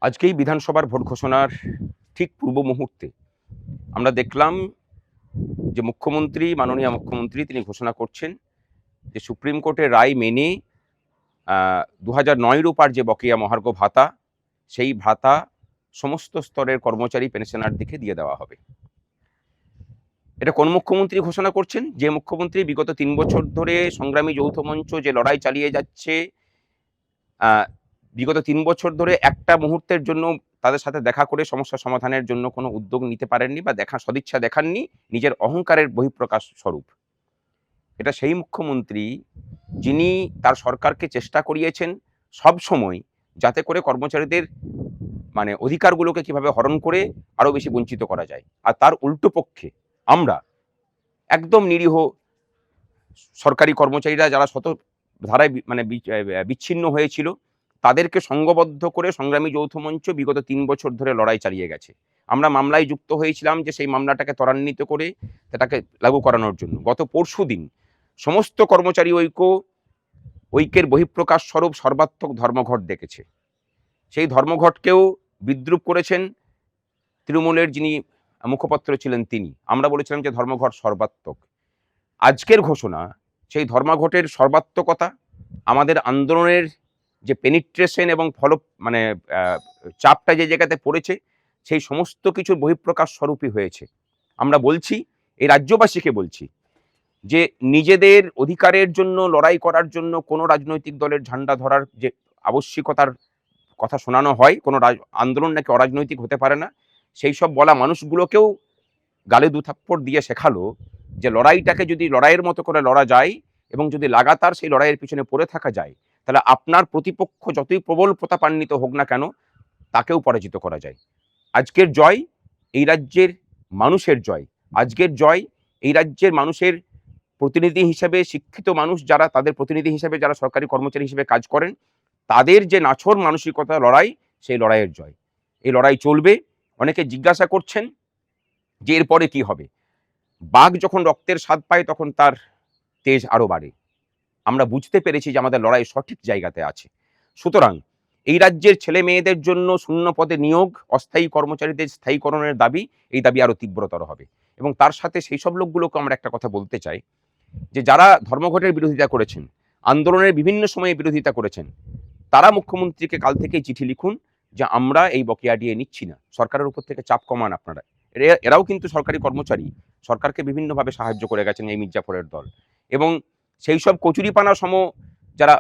আজকেই বিধানসভার ভোট ঘোষণার ঠিক পূর্ব মুহূর্তে আমরা দেখলাম যে মাননীয় মুখ্যমন্ত্রী তিনি ঘোষণা করছেন যে সুপ্রিম কোর্টের রায় মেনে 2009 রূপার যে বকেয়া মহার্ঘ ভাতা, সেই ভাতা সমস্ত স্তরের কর্মচারী পেনশনারদেরকে দিয়ে দেওয়া হবে। এটা কোন মুখ্যমন্ত্রী ঘোষণা করছেন? যে মুখ্যমন্ত্রী বিগত 3 বছর ধরে সংগ্রামী যৌথ মঞ্চ যে লড়াই চালিয়ে যাচ্ছে, বিগত 3 বছর ধরে একটা মুহূর্তের জন্য তাদের সাথে দেখা করে সমস্যা সমাধানের জন্য কোনো উদ্যোগ নিতে পারেননি বা সদিচ্ছা দেখাননি, নিজের অহংকারের বহিঃপ্রকাশ স্বরূপ। এটা সেই মুখ্যমন্ত্রী যিনি তার সরকারকে চেষ্টা করিয়েছেন সব সময় যাতে করে কর্মচারীদের অধিকারগুলোকে কিভাবে হরণ করে আরো বেশি বঞ্চিত করা যায়। আর তার উল্টো পক্ষে আমরা একদম নিরীহ সরকারি কর্মচারীরা যারা শত ধারায় বিচ্ছিন্ন হয়েছিল, তাদেরকে সংঘবদ্ধ করে সংগ্রামী যৌথ মঞ্চ বিগত 3 বছর ধরে লড়াই চালিয়ে গেছে। আমরা মামলায় যুক্ত হয়েছিলাম যে সেই মামলাটাকে ত্বরান্বিত করে সেটাকে লাগু করানোর জন্য। গত পরশুদিন সমস্ত কর্মচারী ঐক্যের বহিঃপ্রকাশ স্বরূপ সর্বাত্মক ধর্মঘট ডেকেছে। সেই ধর্মঘটকেও বিদ্রূপ করেছেন তৃণমূলের যিনি মুখপাত্র ছিলেন তিনি। আমরা বলেছিলাম যে ধর্মঘট সর্বাত্মক। আজকের ঘোষণা সেই ধর্মঘটের সর্বাত্মকতা, আমাদের আন্দোলনের যে পেনিট্রেশন এবং চাপটা যে জায়গাতে পড়েছে, সেই সমস্ত কিছুর বহিঃপ্রকাশ স্বরূপই হয়েছে। আমরা বলছি, এই রাজ্যবাসীকে বলছি যে নিজেদের অধিকারের জন্য লড়াই করার জন্য কোনো রাজনৈতিক দলের ঝান্ডা ধরার যে আবশ্যিকতার কথা শোনানো হয়, কোনো আন্দোলন নাকি অরাজনৈতিক হতে পারে না, সেই সব বলা মানুষগুলোকেও গালে 2 থাপ্পড় দিয়ে শেখালো যে লড়াইটাকে যদি লড়াইয়ের মতো করে লড়া যায় এবং যদি লাগাতার সেই লড়াইয়ের পিছনে পড়ে থাকা যায়, তাহলে আপনার প্রতিপক্ষ যতই প্রবল প্রতাপান্বিত হোক না কেন, তাকেও পরাজিত করা যায়। আজকের জয় এই রাজ্যের মানুষের জয়। আজকের জয় এই রাজ্যের মানুষের প্রতিনিধি হিসেবে, শিক্ষিত মানুষ যারা, তাদের প্রতিনিধি হিসেবে যারা সরকারি কর্মচারী হিসেবে কাজ করেন, তাদের যে নাছোড় মানসিকতা লড়াই, সেই লড়াইয়ের জয়। এই লড়াই চলবে। অনেকে জিজ্ঞাসা করছেন যে এরপরে কি হবে। বাঘ যখন রক্তের স্বাদ পায় তখন তার তেজ আরো বাড়ে। আমরা বুঝতে পেরেছি যে আমাদের লড়াই সঠিক জায়গাতে আছে। সুতরাং এই রাজ্যের ছেলে মেয়েদের জন্য শূন্য পদে নিয়োগ, অস্থায়ী কর্মচারীদের স্থায়ীকরণের দাবি, এই দাবি আরো তীব্রতর হবে। এবং তার সাথে সেই সব লোকগুলোকে আমরা একটা কথা বলতে চাই যে যারা ধর্মঘটের বিরোধিতা করেছেন, আন্দোলনের বিভিন্ন সময়ে বিরোধিতা করেছেন, তারা মুখ্যমন্ত্রীকে কাল থেকেই চিঠি লিখুন যে আমরা এই বকেয়া দিয়ে নিচ্ছি না, সরকারের উপর থেকে চাপ কমান আপনারা। এরাও কিন্তু সরকারি কর্মচারী, সরকারকে বিভিন্নভাবে সাহায্য করে গেছেন এই মির্জাফরের দল। এবং সেই সব কচুরিপানা সম যারা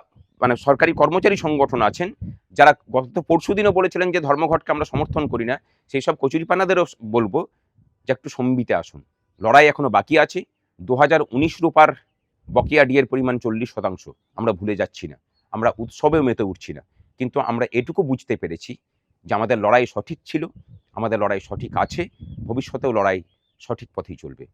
সরকারি কর্মচারী সংগঠন আছেন, যারা গত পরশুদিনও বলেছিলেন যে ধর্মঘটকে আমরা সমর্থন করি না, সেই সব কচুরিপানাদেরও বলবো যে একটু সম্বিতে আসুন। লড়াই এখনো বাকি আছে। 2019 রূপার বকেয়া ডিএর পরিমাণ 40%। আমরা ভুলে যাচ্ছি না, আমরা উৎসবেও মেতে উঠছি না, কিন্তু আমরা এটুকু বুঝতে পেরেছি যে আমাদের লড়াই সঠিক ছিল, আমাদের লড়াই সঠিক আছে, ভবিষ্যতেও লড়াই সঠিক পথেই চলবে।